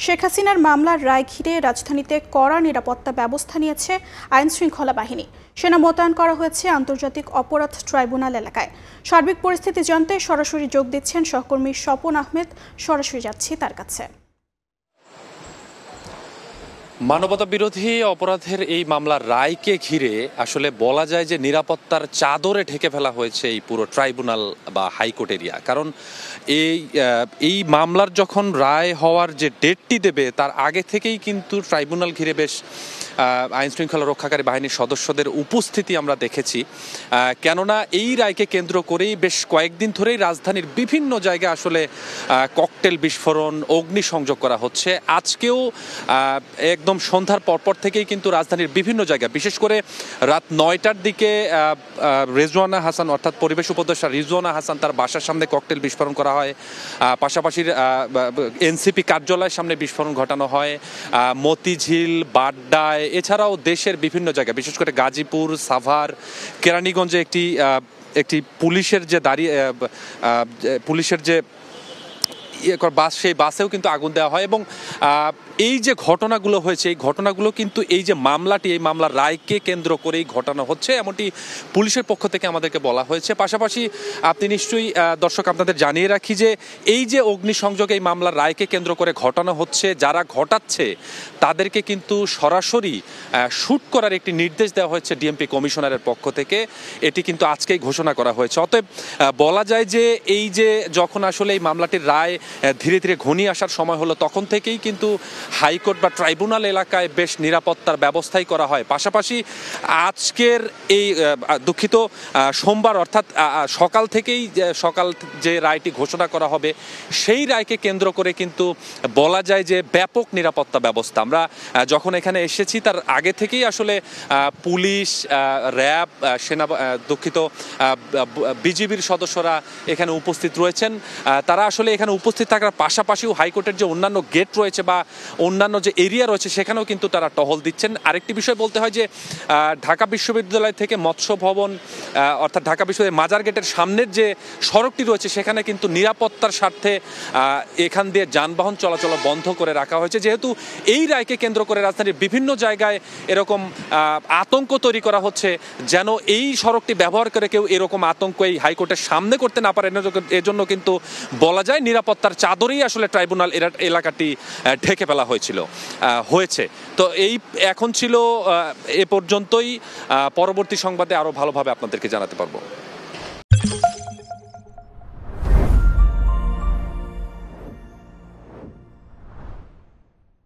শেখ হাসিনার মামলার রায় ঘিরে রাজধানীতে কড়া নিরাপত্তা ব্যবস্থা নিয়েছে আইনশৃঙ্খলা বাহিনী। সেনা মোতায়েন করা হয়েছে আন্তর্জাতিক অপরাধ ট্রাইব্যুনাল এলাকায়। সার্বিক পরিস্থিতি জানতে সরাসরি যোগ দিচ্ছেন সহকর্মী স্বপন আহমেদ। সরাসরি যাচ্ছি তার কাছে। মানবতা বিরোধী অপরাধের এই মামলার রায়কে ঘিরে আসলে বলা যায় যে নিরাপত্তার চাদরে ঢেকে ফেলা হয়েছে এই পুরো ট্রাইব্যুনাল বা হাইকোর্ট এরিয়া। কারণ এই মামলার যখন রায় হওয়ার যে ডেটটি দেবে তার আগে থেকেই কিন্তু ট্রাইব্যুনাল ঘিরে বেশ আইন শৃঙ্খলা রক্ষাকারী বাহিনীর সদস্যদের উপস্থিতি আমরা দেখেছি। কেননা এই রায়কে কেন্দ্র করেই বেশ কয়েকদিন ধরেই রাজধানীর বিভিন্ন জায়গায় আসলে ককটেল বিস্ফোরণ, অগ্নিসংযোগ করা হচ্ছে। আজকেও একদম সন্ধ্যার পরপর থেকেই কিন্তু রাজধানীর বিভিন্ন জায়গায়, বিশেষ করে রাত 9টার দিকে রিজওয়ানা হাসান অর্থাৎ পরিবেশ উপদেষ্টা রিজওয়ানা হাসান তার বাসার সামনে ককটেল বিস্ফোরণ করা হয়। পাশাপাশি এনসিপি কার্যালয়ের সামনে বিস্ফোরণ ঘটানো হয়। মতিঝিল, বাড্ডায়, এছাড়াও দেশের বিভিন্ন জায়গায়, বিশেষ করে গাজীপুর, সাভার, কেরানীগঞ্জে একটি পুলিশের যে পুলিশের যে বাস, সেই বাসেও কিন্তু আগুন দেওয়া হয়। এবং এই যে ঘটনাগুলো হয়েছে, এই ঘটনাগুলো কিন্তু এই যে মামলাটি, এই মামলার রায়কে কেন্দ্র করেই ঘটানো হচ্ছে, এমনটি পুলিশের পক্ষ থেকে আমাদেরকে বলা হয়েছে। পাশাপাশি আপনি নিশ্চয়ই দর্শক আপনাদের জানিয়ে রাখি যে এই যে অগ্নিসংযোগ এই মামলার রায়কে কেন্দ্র করে ঘটানো হচ্ছে, যারা ঘটাচ্ছে তাদেরকে কিন্তু সরাসরি শুট করার একটি নির্দেশ দেওয়া হয়েছে ডিএমপি কমিশনারের পক্ষ থেকে। এটি কিন্তু আজকেই ঘোষণা করা হয়েছে। অতএব বলা যায় যে এই যে যখন আসলে এই মামলাটির রায় ধীরে ধীরে ঘনিয়ে আসার সময় হলো, তখন থেকেই কিন্তু হাইকোর্ট বা ট্রাইব্যুনাল এলাকায় বেশ নিরাপত্তার ব্যবস্থাই করা হয়। পাশাপাশি আজকের এই সোমবার অর্থাৎ সকাল থেকেই যে রায়টি ঘোষণা করা হবে, সেই রায়কে কেন্দ্র করে কিন্তু বলা যায় যে ব্যাপক নিরাপত্তা ব্যবস্থা। আমরা যখন এখানে এসেছি তার আগে থেকেই আসলে পুলিশ, র্যাব, বিজিবির সদস্যরা এখানে উপস্থিত রয়েছেন। তারা আসলে এখানে উপস্থিত থাকার পাশাপাশিও হাইকোর্টের যে অন্যান্য গেট রয়েছে বা অন্যান্য যে এরিয়া রয়েছে সেখানেও কিন্তু তারা টহল দিচ্ছেন। আরেকটি বিষয় বলতে হয় যে ঢাকা বিশ্ববিদ্যালয় থেকে মৎস্য ভবন অর্থাৎ ঢাকা বিশ্ববিদ্যালয়ের মাজার গেটের সামনের যে সড়কটি রয়েছে সেখানে কিন্তু নিরাপত্তার স্বার্থে এখান দিয়ে যানবাহন চলাচল বন্ধ করে রাখা হয়েছে। যেহেতু এই রায়কে কেন্দ্র করে রাজধানীর বিভিন্ন জায়গায় এরকম আতঙ্ক তৈরি করা হচ্ছে, যেন এই সড়কটি ব্যবহার করে কেউ এরকম আতঙ্ক এই হাইকোর্টের সামনে করতে না পারে, এজন্য কিন্তু বলা যায় নিরাপত্তার চাদরেই আসলে ট্রাইব্যুনাল এলাকাটি ঢেকে ফেলা হয়েছে। তো এই এখন ছিল এ পর্যন্তই। পরবর্তী সংবাদে আরো ভালোভাবে আপনাদেরকে জানাতে পারবো।